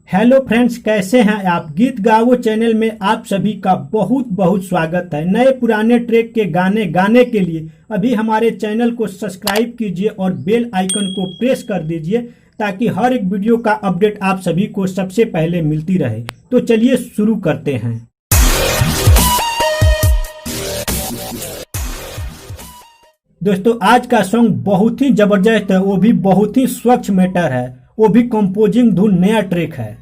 Hello friends, कैसे हैं आप। गीत गाओ चैनल में आप सभी का बहुत बहुत स्वागत है। नए पुराने ट्रैक के गाने गाने के लिए अभी हमारे चैनल को सब्सक्राइब कीजिए और बेल आइकन को प्रेस कर दीजिए ताकि हर एक वीडियो का अपडेट आप सभी को सबसे पहले मिलती रहे। तो चलिए शुरू करते हैं। दोस्तों, आज का सॉन्ग बहुत ही जबरदस्त है, वो भी बहुत ही स्वच्छ मैटर है, वो भी कंपोजिंग धुन नया ट्रैक है।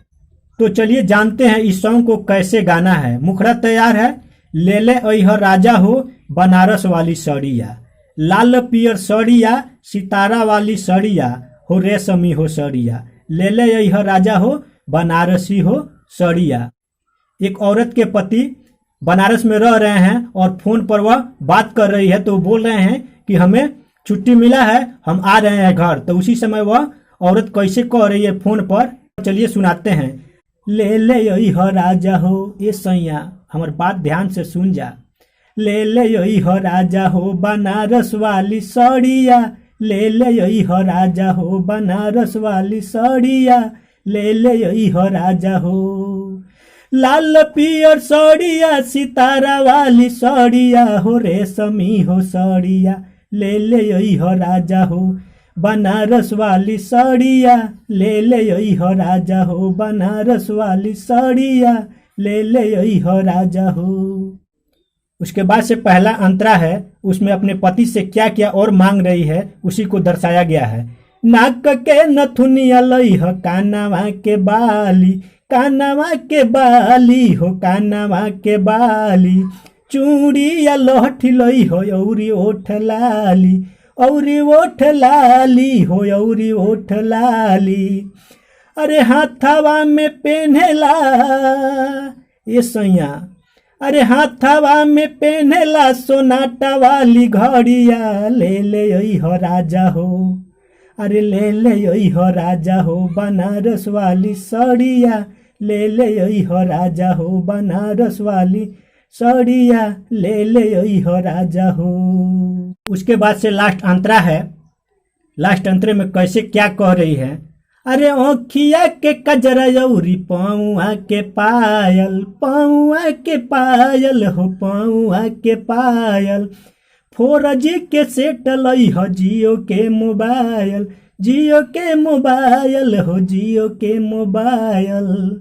तो चलिए जानते हैं इस सॉन्ग को कैसे गाना है। मुखड़ा तैयार है। ले ले अइह राजा हो बनारस वाली सड़िया, लाल पियर सड़िया सितारा वाली सड़िया हो रेशमी हो सड़िया, ले ले अइह राजा हो बनारसी हो सड़िया। एक औरत के पति बनारस में रह रहे हैं और फोन पर वह बात कर रही है, तो बोल रहे हैं कि हमें छुट्टी मिला है, हम आ रहे हैं घर। तो उसी समय वह औरत कैसे कह रही है फोन पर, चलिए सुनाते हैं। ले ले अइह राजा हो, ये सैया हमार बात ध्यान से सुन जा। ले ले अइह राजा हो बनारस वाली सड़िया, ले ले अइह राजा हो बनारस वाली सड़िया, ले ले अइह राजा हो। लाल पियर सड़िया सितारा वाली सड़िया हो रेशमी हो सड़िया, ले ले अइह राजा हो बनारस वाली सड़िया, ले ले अइह राजा हो बनारस वाली सड़िया, ले ले अइह राजा हो। उसके बाद से पहला अंतरा है, उसमें अपने पति से क्या क्या और मांग रही है उसी को दर्शाया गया है। नाक के नथुनिया लइह कानवा के बाली, कानवा के बाली हो कानवा के बाली, चूड़िया लहठी लइह औरी ओठ लाली, औरी ओठ लाली हो औरी ओठ लाली। अरे हाथवा में पेन्हेला ये सैया, अरे हाथवा में पेन्हेला सोनाटा वाली घड़िया, ले ले अइह राजा हो, अरे ले ले अइह राजा हो बनारस वाली सड़िया, ले ले अइह राजा हो बनारस वाली सड़िया, ले ले अइह राजा हो। उसके बाद से लास्ट अंतरा है। लास्ट अंतरे में कैसे क्या कह रही है। अरे ओखिया के कजरा यौरी पाऊआ के पायल, पाऊआ के पायल हो पाऊआ के पायल, 4G के सेट लइह जियो के मोबाइल, जियो के मोबाइल हो जियो के मोबाइल।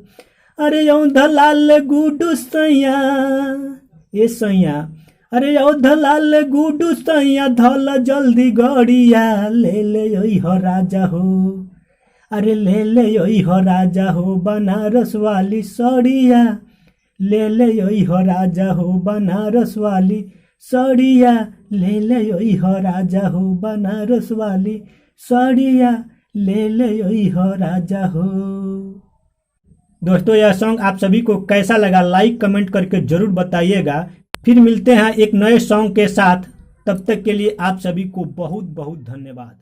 अरे औधलाल गुडू सैया, ये सैया, अरे औधलाल गुडू सैया धल जल्दी गड़िया, ले ले अइह राजा हो, अरे ले ले अइह राजा हो बनारस वाली सड़िया, ले ले अइह राजा हो बनारस वाली सड़िया, ले ले अइह राजा हो बनारस वाली सड़िया, ले ले अइह राजा हो। दोस्तों, यह सॉन्ग आप सभी को कैसा लगा लाइक कमेंट करके जरूर बताइएगा। फिर मिलते हैं एक नए सॉन्ग के साथ, तब तक के लिए आप सभी को बहुत बहुत धन्यवाद।